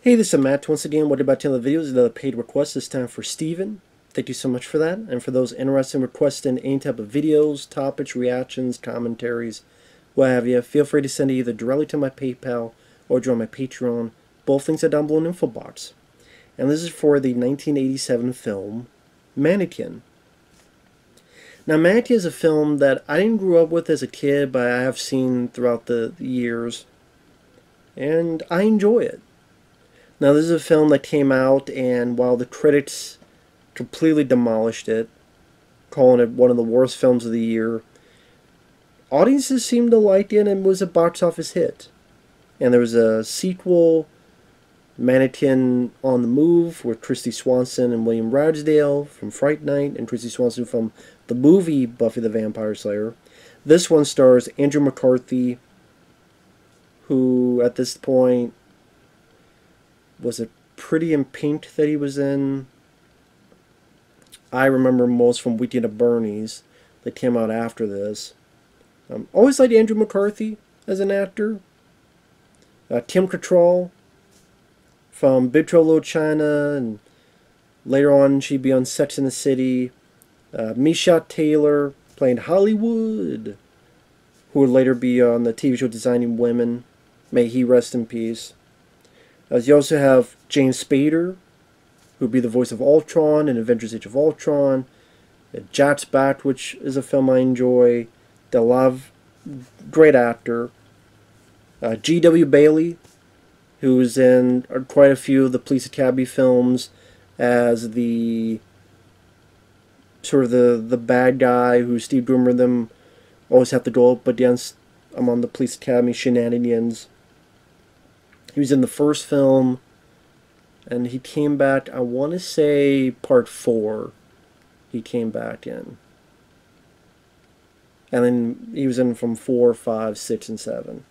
Hey, this is Matt once again. What about 10 of the videos? Another paid request, this time for Steven. Thank you so much for that. And for those interested in requesting any type of videos, topics, reactions, commentaries, what have you, feel free to send it either directly to my PayPal or join my Patreon. Both links are down below in the info box. And this is for the 1987 film, Mannequin. Now, Mannequin is a film that I didn't grow up with as a kid, but I have seen throughout the years. And I enjoy it. Now, this is a film that came out, and while the critics completely demolished it, calling it one of the worst films of the year, audiences seemed to like it, and it was a box office hit. And there was a sequel, Mannequin on the Move, with Christy Swanson and William Ragsdale from Fright Night, and Christy Swanson from the movie Buffy the Vampire Slayer. This one stars Andrew McCarthy, who at this point was it Pretty in Pink that he was in? I remember most from Weekend at Bernie's that came out after this. Always liked Andrew McCarthy as an actor. Kim Cattrall from Big Trouble in Little China, and later on she'd be on Sex and the City. Meshach Taylor playing Hollywood, who would later be on the TV show Designing Women. May he rest in peace. You also have James Spader, who would be the voice of Ultron in Avengers Age of Ultron. Jack's Back, which is a film I enjoy. The Love, great actor. G.W. Bailey, who was in quite a few of the Police Academy films as the sort of the bad guy who Steve Boomer and them always have to go up against among the Police Academy shenanigans. He was in the first film, and he came back, I want to say part 4 he came back in. And then he was in from 4, 5, 6, and 7.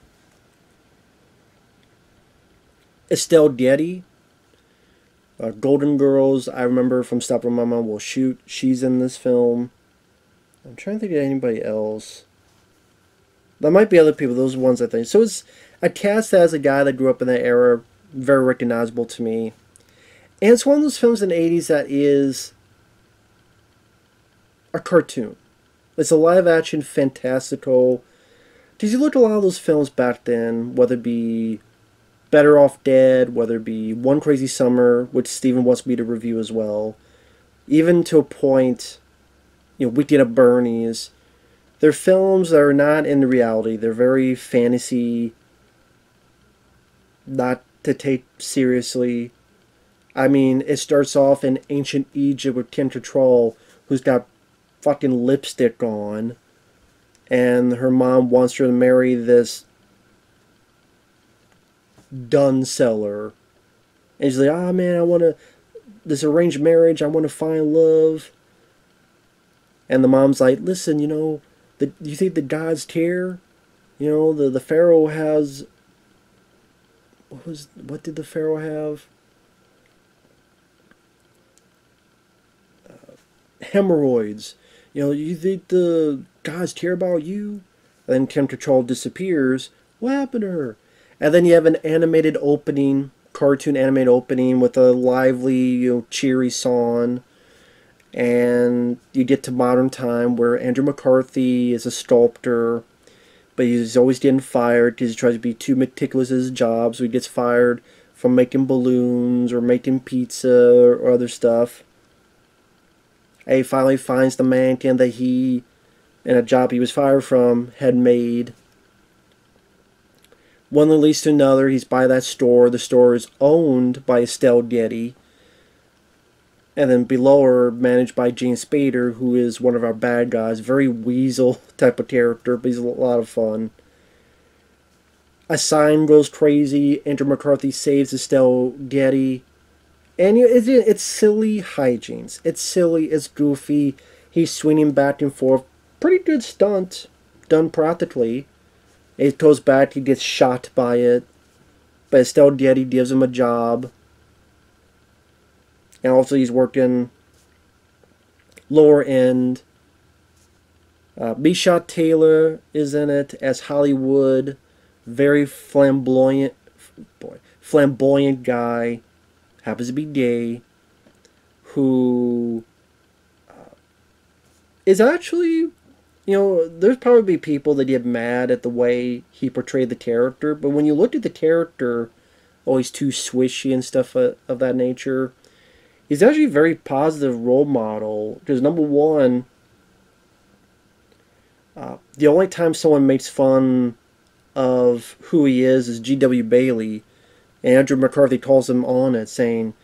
Estelle Getty, Golden Girls, I remember from Stop Where Mama Will Shoot. She's in this film. I'm trying to think of anybody else. There might be other people, those are ones I think. So it's a cast that as a guy that grew up in that era, very recognizable to me. And it's one of those films in the 80s that is a cartoon. It's a live-action fantastical. Because you look at a lot of those films back then, whether it be Better Off Dead, whether it be One Crazy Summer, which Steven wants me to review as well, even to a point, Weekend at Bernie's. They're films that are not in the reality. They're very fantasy, not to take seriously. I mean, it starts off in ancient Egypt with Cattrall, who's got fucking lipstick on, and her mom wants her to marry this dun seller. And she's like, ah, man, I want to, this arranged marriage, I want to find love. And the mom's like, listen, you think the gods care? The pharaoh has, what did the pharaoh have? Hemorrhoids. You think the gods care about you? And then Cattrall disappears. What happened to her? And then you have an animated opening, cartoon animated opening with a lively, cheery song. And you get to modern time where Andrew McCarthy is a sculptor, but he's always getting fired because he tries to be too meticulous at his job, so he gets fired from making balloons or making pizza or other stuff. And he finally finds the mannequin that he, in a job he was fired from, had made. One that leads to another, he's by that store. The store is owned by Estelle Getty. And then below her, managed by James Spader, who is one of our bad guys. Very weasel type of character, but he's a lot of fun. A sign goes crazy. Andrew McCarthy saves Estelle Getty. And it's silly hijinks. It's silly, it's goofy. He's swinging back and forth. Pretty good stunt. Done practically. It goes back, he gets shot by it. But Estelle Getty gives him a job. And also he's working lower end. Meshach Taylor is in it as Hollywood. Very flamboyant. flamboyant guy, happens to be gay, who is actually, there's probably people that get mad at the way he portrayed the character, but when you look at the character, always too swishy and stuff of that nature, he's actually a very positive role model. Because number one, the only time someone makes fun of who he is G.W. Bailey, and Andrew McCarthy calls him on it, saying,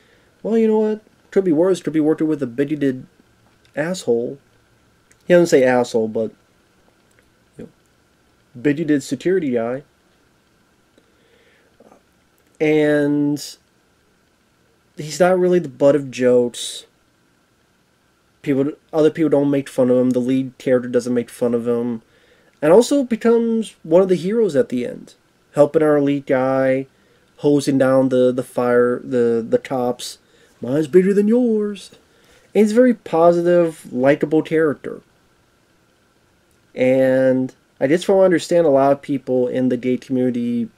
well, you know what, could be worse, could be working with a bigoted asshole. He doesn't say asshole, but bigoted security guy. And he's not really the butt of jokes. Other people don't make fun of him. The lead character doesn't make fun of him. And also becomes one of the heroes at the end. Helping our lead guy, hosing down the cops. Mine's bigger than yours. And he's a very positive, likable character. And I just don't understand, a lot of people in the gay community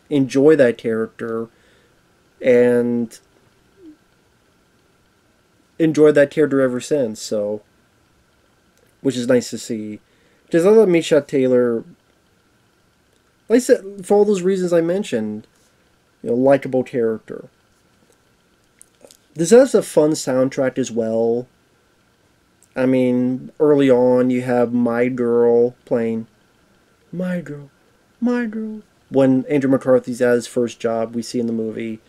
enjoy that character and enjoyed that character ever since, so, which is nice to see. Because I love Meshach Taylor, like I said, for all those reasons I mentioned, likable character. This has a fun soundtrack as well. I mean, early on you have My Girl playing, My Girl, My Girl, when Andrew McCarthy's at his first job we see in the movie.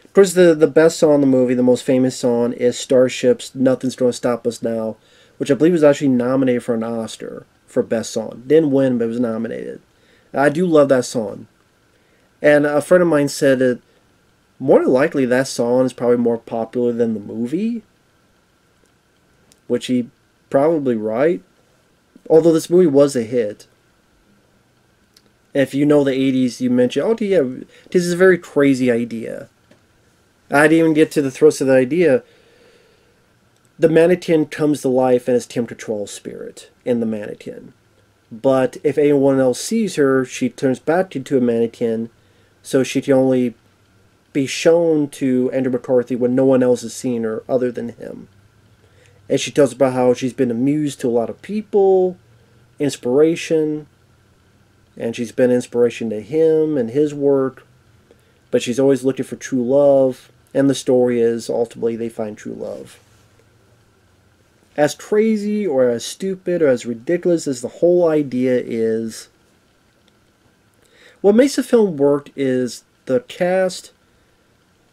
Of course, the best song in the movie, the most famous song, is Starship's Nothing's Gonna Stop Us Now, which I believe was actually nominated for an Oscar for Best Song. Didn't win, but it was nominated. I do love that song. And a friend of mine said that more than likely that song is probably more popular than the movie, which he probably right. Although this movie was a hit. If you know the 80s, you mentioned, oh yeah, this is a very crazy idea. I didn't even get to the thrust of the idea. The mannequin comes to life and is Tim Cattrall's spirit in the mannequin. But if anyone else sees her, she turns back into a mannequin, so she can only be shown to Andrew McCarthy when no one else has seen her other than him. And she tells about how she's been amused to a lot of people, inspiration, and she's been inspiration to him and his work, but she's always looking for true love, and the story is ultimately they find true love. As crazy or as stupid or as ridiculous as the whole idea is, what makes the film work is the cast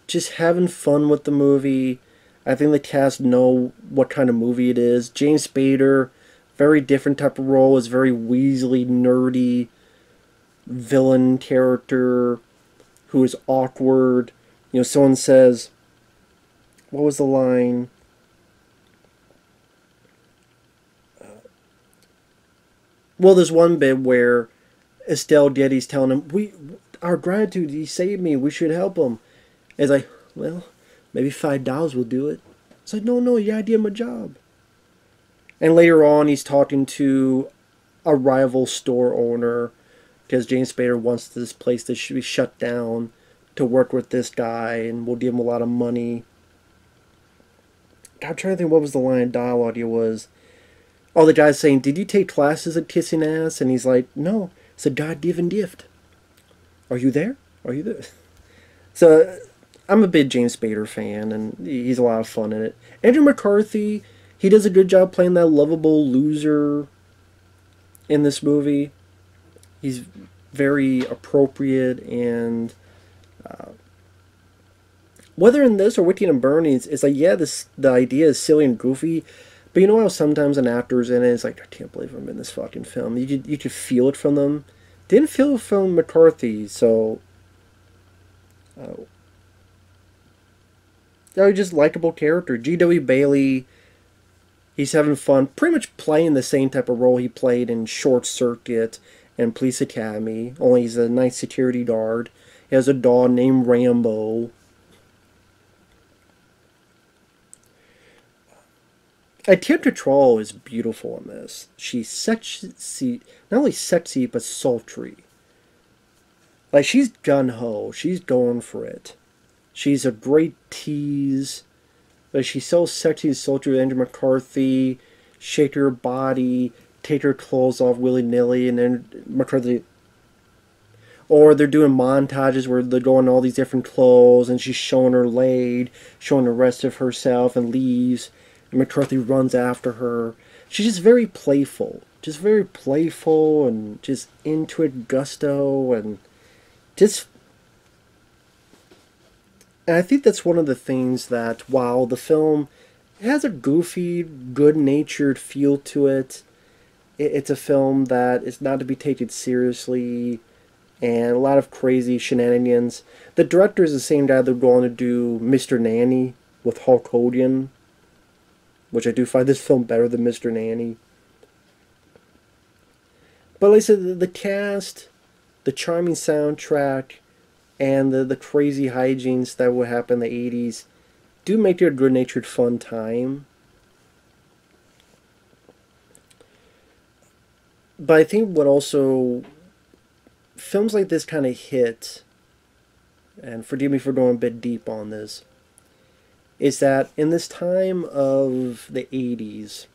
just having fun with the movie. I think the cast know what kind of movie it is. James Spader, very different type of role, is very Weasley, nerdy villain character who is awkward. Someone says, what was the line? Well, there's one bit where Estelle Getty's telling him, our gratitude, he saved me, we should help him. And it's like, well, maybe $5 will do it. It's like, no, you gotta give him a job. And later on, he's talking to a rival store owner, because James Spader wants this place to be shut down to work with this guy, and we'll give him a lot of money. I'm trying to think what was the line of dialogue it was. Oh, the guy's saying, did you take classes at kissing ass? And he's like, no, it's a God-given gift. Are you there? Are you there? So, I'm a big James Spader fan, and he's a lot of fun in it. Andrew McCarthy, he does a good job playing that lovable loser in this movie. He's very appropriate, and whether in this or Whitney and Bernie's, it's like, yeah, the idea is silly and goofy, but you know how sometimes an actor's in it, it's like, I can't believe I'm in this fucking film. You could feel it from them. Didn't feel it from McCarthy, so just likable character. G.W. Bailey, he's having fun, pretty much playing the same type of role he played in Short Circuit and Police Academy, only he's a night security guard. He has a dog named Rambo. Tim Cattrall is beautiful in this. She's sexy, not only sexy, but sultry. Like, she's gun-ho. She's going for it. She's a great tease. But she's so sexy and sultry with Andrew McCarthy. Shake her body, take her clothes off willy-nilly, and then McCarthy... Or they're doing montages where they're going all these different clothes, and she's showing her leg, showing the rest of herself, and leaves. And McCarthy runs after her. She's just very playful. Just very playful, and just into it, gusto, and just... And I think that's one of the things that, while the film has a goofy, good-natured feel to it, it's a film that is not to be taken seriously, and a lot of crazy shenanigans. The director is the same guy that would go on to do Mr. Nanny with Hulk Hogan, which I do find this film better than Mr. Nanny. But like I said, the cast, the charming soundtrack, and the crazy hijinks that would happen in the 80s do make it a good-natured, fun time. But I think what also... films like this kind of hit, and forgive me for going a bit deep on this, is that in this time of the 80s,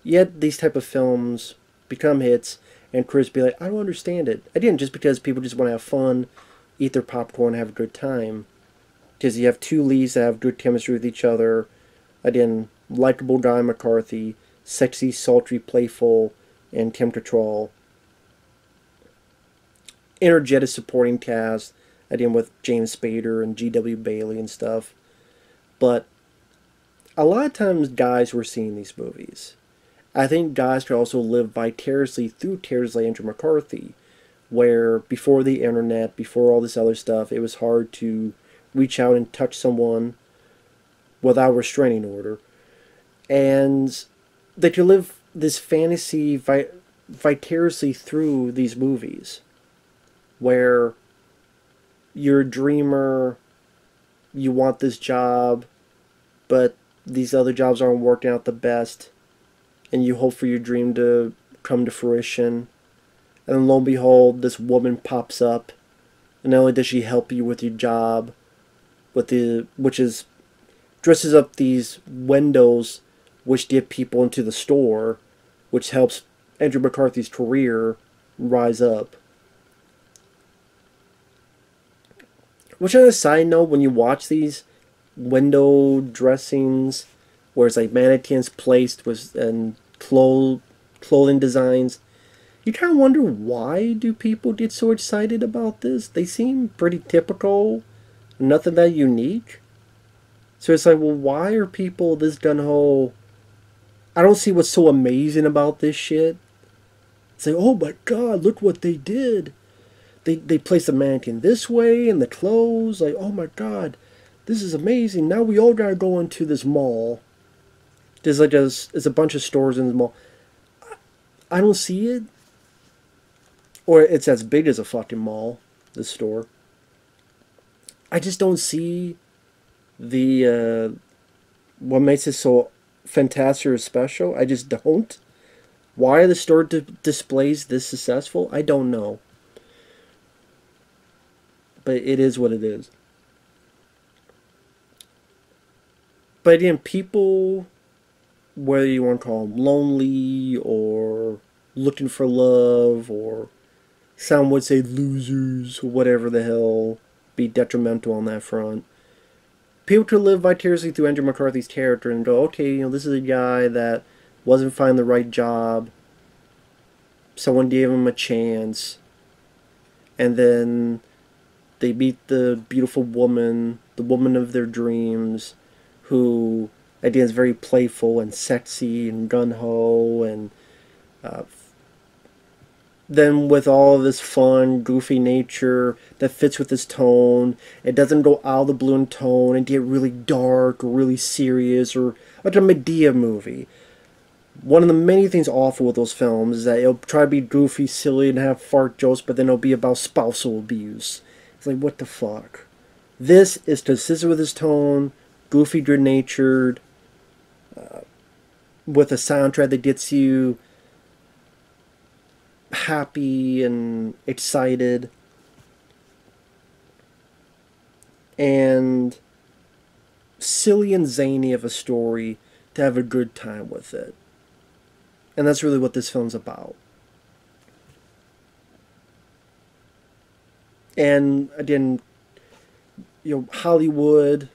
yet these type of films become hits, and critics be like, I don't understand it. Again, just because people just want to have fun, eat their popcorn, have a good time. Because you have two leads that have good chemistry with each other. Again, likable guy McCarthy, sexy, sultry, playful, and Cattrall. Energetic supporting cast, again with James Spader and G.W. Bailey and stuff. But a lot of times guys were seeing these movies. I think guys could also live vicariously through characters like Andrew McCarthy, where before the internet, before all this other stuff, it was hard to reach out and touch someone without restraining order. And they could live this fantasy vicariously through these movies, where you're a dreamer, you want this job, but these other jobs aren't working out the best, and you hope for your dream to come to fruition. And then lo and behold, this woman pops up, and not only does she help you with your job, which is dresses up these windows which get people into the store, which helps Andrew McCarthy's career rise up. Which, on a side note, when you watch these window dressings, where it's like mannequins placed with and clothing designs, you kind of wonder, why do people get so excited about this? They seem pretty typical, nothing that unique. So it's like, well, why are people this gung-ho? I don't see what's so amazing about this shit. It's like, oh my god, look what they did. They placed the mannequin this way and the clothes. Like, oh my god, this is amazing. Now we all gotta go into this mall. There's a bunch of stores in the mall. I don't see it. Or it's as big as a fucking mall, this store. I just don't see the what makes it so fantastic or special. I just don't. Why are the store displays this successful? I don't know. But it is what it is. But again, people, whether you want to call them lonely or looking for love, or some would say losers, or whatever the hell, be detrimental on that front. People could live vicariously through Andrew McCarthy's character and go, okay, you know, this is a guy that wasn't finding the right job. Someone gave him a chance. And then they meet the beautiful woman, the woman of their dreams, who, again, is very playful and sexy and gung-ho, and then with all of this fun, goofy nature that fits with his tone, it doesn't go out of the blue in tone and get really dark or really serious, or like a Medea movie. One of the many things awful with those films is that it'll try to be goofy, silly, and have fart jokes, but then it'll be about spousal abuse. It's like, what the fuck? This is consistent with his tone, goofy, good-natured, with a soundtrack that gets you happy and excited. and silly and zany of a story to have a good time with it. And that's really what this film's about. And again, Hollywood,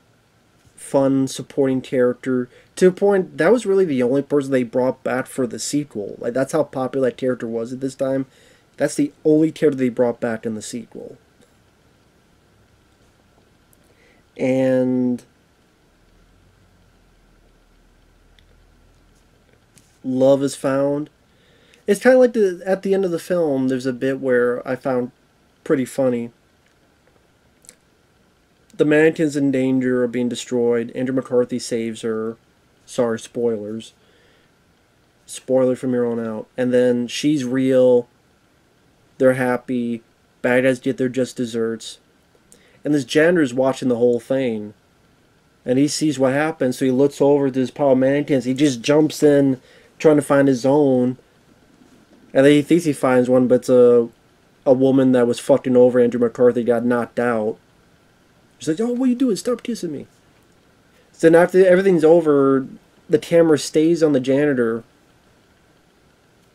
fun supporting character, to a point that was really the only person they brought back for the sequel. Like, that's how popular that character was at this time. That's the only character they brought back in the sequel. And love is found. It's kind of like at the end of the film, there's a bit where I found pretty funny. The mannequin's in danger of being destroyed. Andrew McCarthy saves her. Sorry, spoilers. Spoiler from here on out. And then she's real. They're happy. Bad guys get their just desserts. And this janitor's watching the whole thing. And he sees what happens, so he looks over to this pile of mannequins. He just jumps in, trying to find his own. And then he thinks he finds one, but it's a woman that was fucking over Andrew McCarthy, got knocked out. She's like, "Oh, what are you doing? Stop kissing me." So then after everything's over, the camera stays on the janitor.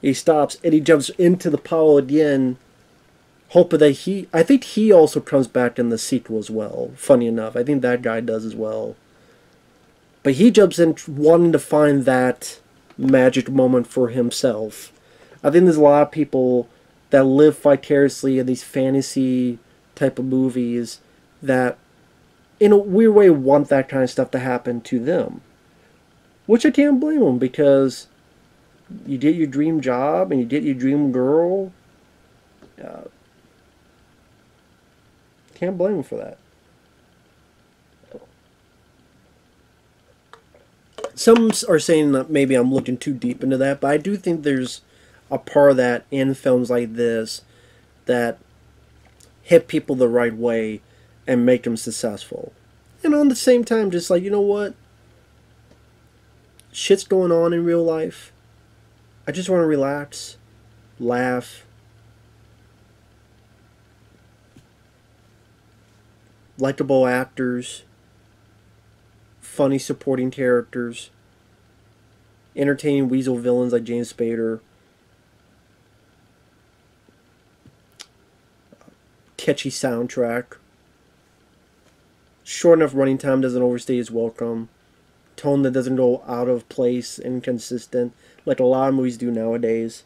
He stops, and he jumps into the pile again, hoping that I think he also comes back in the sequel as well, funny enough. I think that guy does as well. But he jumps in wanting to find that magic moment for himself. I think there's a lot of people that live vicariously in these fantasy type of movies that, in a weird way, want that kind of stuff to happen to them. Which I can't blame them, because you get your dream job and you get your dream girl. Can't blame them for that. Some are saying that maybe I'm looking too deep into that, but I do think there's a part of that in films like this that hit people the right way and make them successful. And on the same time, just like, you know what? Shit's going on in real life. I just want to relax, laugh, likable actors, funny supporting characters, entertaining weasel villains like James Spader, catchy soundtrack, short enough running time doesn't overstay its welcome, tone that doesn't go out of place, inconsistent, like a lot of movies do nowadays.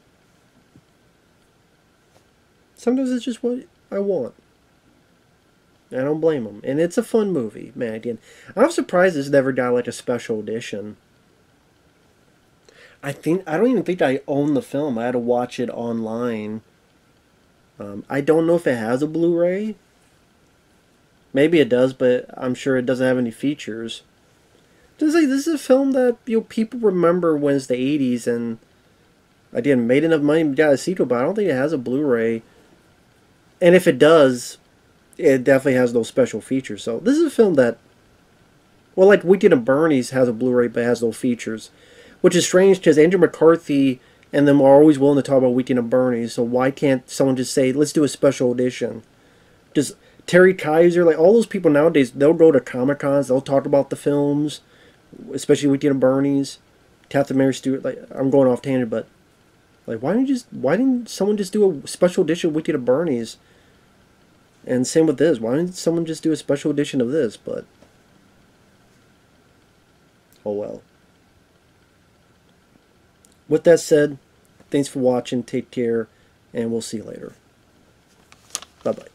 Sometimes it's just what I want. I don't blame them. And it's a fun movie, man. Again, I'm surprised this never got like a special edition. I don't even think I own the film. I had to watch it online. I don't know if it has a Blu-ray. Maybe it does, but I'm sure it doesn't have any features. Just like, this is a film that people remember when it's the 80s, and again, made enough money and got a sequel, but I don't think it has a Blu-ray. And if it does, it definitely has no special features. So this is a film that, well, like Weekend at Bernie's has a Blu-ray but has no features, which is strange because Andrew McCarthy and them are always willing to talk about Weekend at Bernie's. So why can't someone just say, let's do a special edition? Just Terry Kaiser, like all those people nowadays, they'll go to Comic-Cons, they'll talk about the films, especially Weekend at Bernie's, Captain Mary Stewart. Like, I'm going off tangent, but like, why didn't someone just do a special edition of Weekend at Bernie's? And same with this. Why didn't someone just do a special edition of this? But oh well. With that said, thanks for watching. Take care, and we'll see you later. Bye-bye.